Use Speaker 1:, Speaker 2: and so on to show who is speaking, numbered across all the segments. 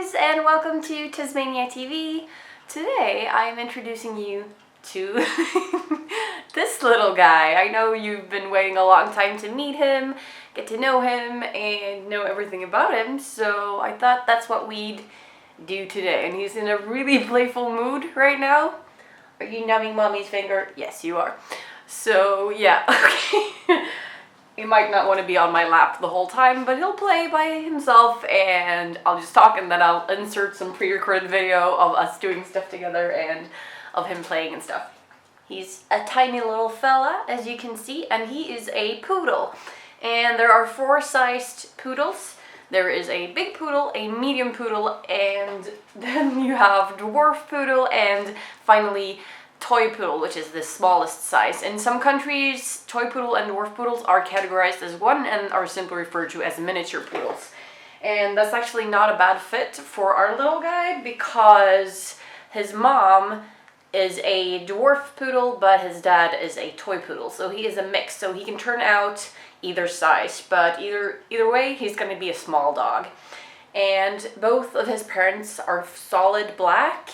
Speaker 1: guys, and welcome to TezMania TV. Today I'm introducing you to this little guy. I know you've been waiting a long time to meet him, get to know him, and know everything about him, so I thought that's what we'd do today. And he's in a really playful mood right now. Are you numbing mommy's finger? Yes, you are. So yeah, okay. He might not want to be on my lap the whole time, but he'll play by himself and I'll just talk, and then I'll insert some pre-recorded video of us doing stuff together and of him playing and stuff. He's a tiny little fella, as you can see, and he is a poodle. And there are 4 sized poodles. There is a big poodle, a medium poodle, and then you have dwarf poodle, and finally toy poodle, which is the smallest size. In some countries, toy poodle and dwarf poodles are categorized as one and are simply referred to as miniature poodles. And that's actually not a bad fit for our little guy because his mom is a dwarf poodle, but his dad is a toy poodle. So he is a mix, so he can turn out either size, but either way, he's going to be a small dog. And both of his parents are solid black.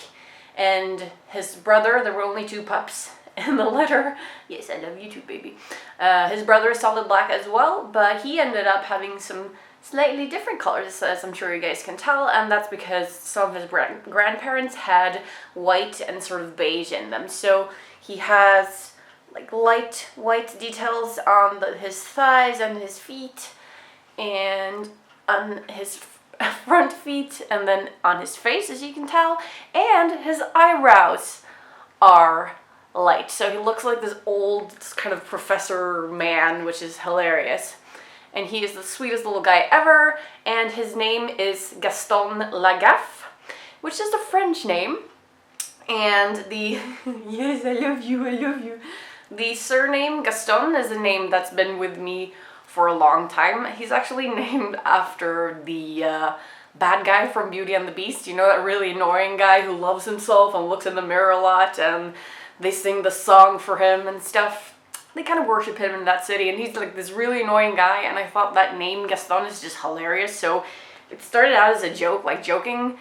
Speaker 1: And his brother, there were only 2 pups in the litter. Yes, I love you too, baby. His brother is solid black as well, but he ended up having some slightly different colors, as I'm sure you guys can tell, and that's because some of his grandparents had white and sort of beige in them. So he has like light white details on his thighs and his feet, and on his front feet, and then on his face, as you can tell, and his eyebrows are light, so he looks like this old kind of professor man, which is hilarious. And he is the sweetest little guy ever, and his name is Gaston Lagaffe, which is a French name, and the yes, I love you, the surname Gaston is a name that's been with me for a long time. He's actually named after the bad guy from Beauty and the Beast. You know, that really annoying guy who loves himself and looks in the mirror a lot, and they sing the song for him and stuff. They kind of worship him in that city, and he's like this really annoying guy, and I thought that name Gaston is just hilarious. So it started out as a joke, like joking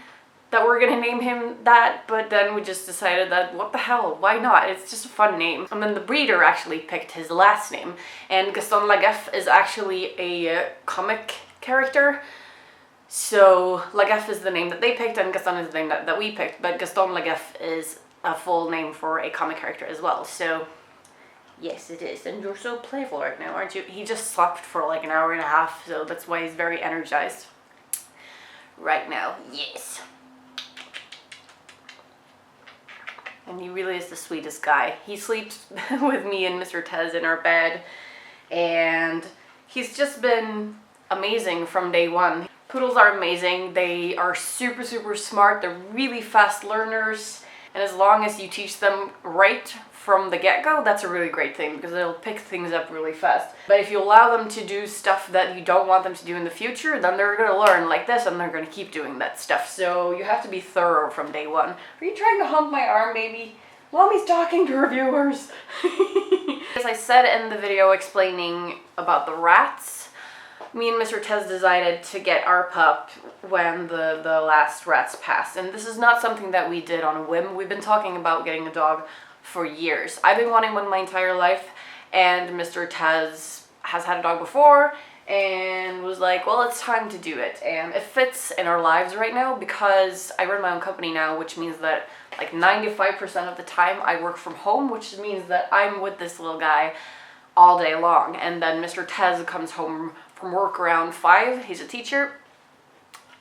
Speaker 1: that we're gonna name him that, but then we just decided that what the hell, why not? It's just a fun name. And then the breeder actually picked his last name, and Gaston Lagaffe is actually a comic character. So Lagaffe is the name that they picked, and Gaston is the name that we picked, but Gaston Lagaffe is a full name for a comic character as well. So yes, it is. And you're so playful right now, aren't you? He just slept for like an hour and a half, so that's why he's very energized right now. Yes. And he really is the sweetest guy. He sleeps with me and Mr. Tez in our bed, and he's just been amazing from day one. Poodles are amazing. They are super, super smart. They're really fast learners, and as long as you teach them right from the get-go, that's a really great thing because they'll pick things up really fast. But if you allow them to do stuff that you don't want them to do in the future, then they're going to learn like this and they're going to keep doing that stuff. So you have to be thorough from day one. Are you trying to hump my arm, baby? Mommy's talking to her viewers. As I said in the video explaining about the rats, me and Mr. Tez decided to get our pup when the last rats passed. And this is not something that we did on a whim. We've been talking about getting a dog for years. I've been wanting one my entire life, and Mr. Tez has had a dog before and was like, well, it's time to do it. And it fits in our lives right now because I run my own company now, which means that like 95% of the time I work from home, which means that I'm with this little guy all day long. And then Mr. Tez comes home from work around 5. He's a teacher,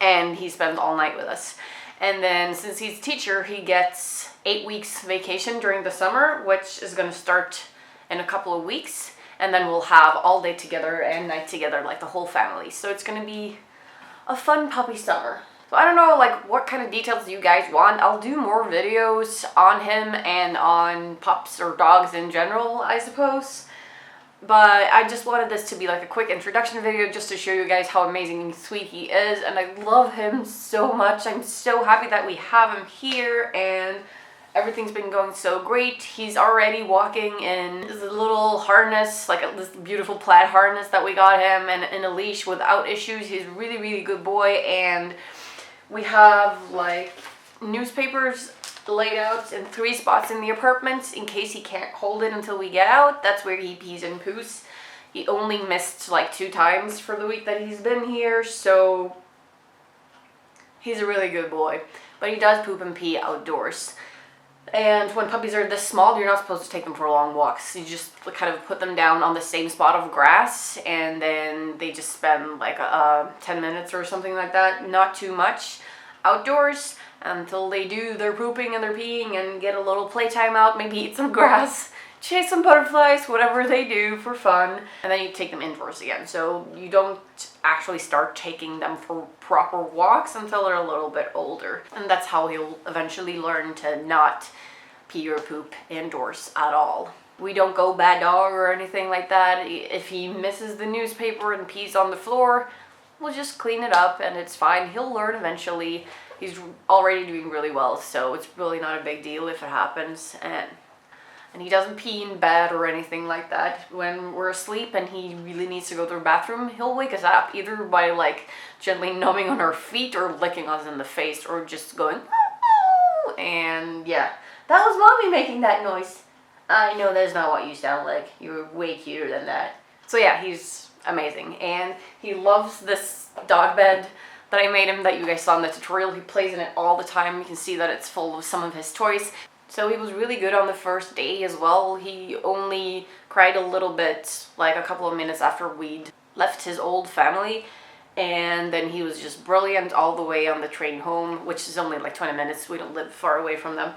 Speaker 1: and he spends all night with us. And then since he's a teacher, he gets 8 weeks vacation during the summer, which is going to start in a couple of weeks. And then we'll have all day together and night together, like the whole family. So it's going to be a fun puppy summer. So I don't know, like, what kind of details you guys want. I'll do more videos on him and on pups or dogs in general, I suppose. But I just wanted this to be like a quick introduction video just to show you guys how amazing and sweet he is, and I love him so much. I'm so happy that we have him here, and everything's been going so great. He's already walking in this little harness, like this beautiful plaid harness that we got him, and in a leash without issues. He's a really, really good boy, and We have like newspapers laid out in 3 spots in the apartment in case he can't hold it until we get out. That's where he pees and poos. He only missed like 2 times for the week that he's been here, so he's a really good boy. But he does poop and pee outdoors. And when puppies are this small, you're not supposed to take them for long walks. You just kind of put them down on the same spot of grass, and then they just spend like 10 minutes or something like that, not too much, outdoors until they do their pooping and their peeing and get a little playtime out, maybe eat some grass, chase some butterflies, whatever they do for fun, and then you take them indoors again. So you don't actually start taking them for proper walks until they're a little bit older. And that's how he'll eventually learn to not pee or poop indoors at all. We don't go bad dog or anything like that. If he misses the newspaper and pees on the floor, we'll just clean it up and it's fine. He'll learn eventually. He's already doing really well, so it's really not a big deal if it happens. And he doesn't pee in bed or anything like that. When we're asleep and he really needs to go to the bathroom, he'll wake us up either by like gently numbing on our feet or licking us in the face or just going, "Oh," and yeah. That was Mommy making that noise. I know that's not what you sound like. You're way cuter than that. So yeah, he's amazing. And he loves this dog bed that I made him that you guys saw in the tutorial. He plays in it all the time. You can see that it's full of some of his toys. So he was really good on the first day as well. He only cried a little bit, like a couple of minutes after we'd left his old family. And then he was just brilliant all the way on the train home, which is only like 20 minutes. We don't live far away from them.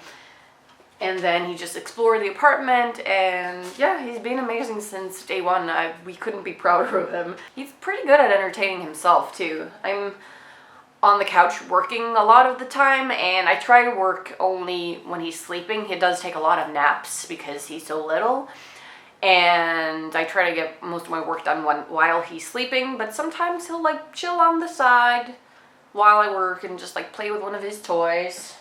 Speaker 1: And then he just explored the apartment, and yeah, he's been amazing since day one. We couldn't be prouder of him. He's pretty good at entertaining himself too. I'm on the couch working a lot of the time, and I try to work only when he's sleeping. He does take a lot of naps because he's so little, and I try to get most of my work done while he's sleeping, but sometimes he'll like chill on the side while I work and just like play with one of his toys.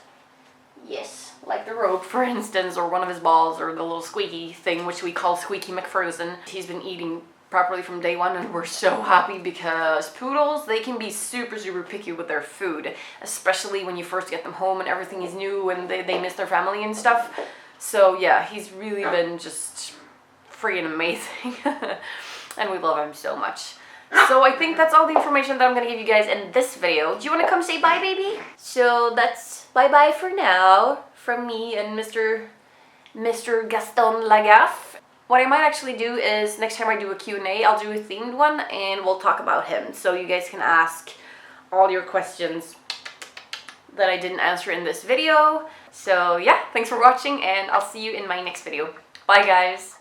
Speaker 1: Yes. Like the rope, for instance, or one of his balls, or the little squeaky thing, which we call Squeaky McFrozen. He's been eating properly from day one, and we're so happy because poodles, they can be super picky with their food, especially when you first get them home and everything is new and they miss their family and stuff. So yeah, he's really been just freaking amazing. And we love him so much. So I think that's all the information that I'm going to give you guys in this video. Do you want to come say bye, baby? So that's bye-bye for now from me and Mr. Gaston Lagaffe. What I might actually do is next time I do a Q&A, I'll do a themed one and we'll talk about him. So you guys can ask all your questions that I didn't answer in this video. So yeah, thanks for watching and I'll see you in my next video. Bye guys.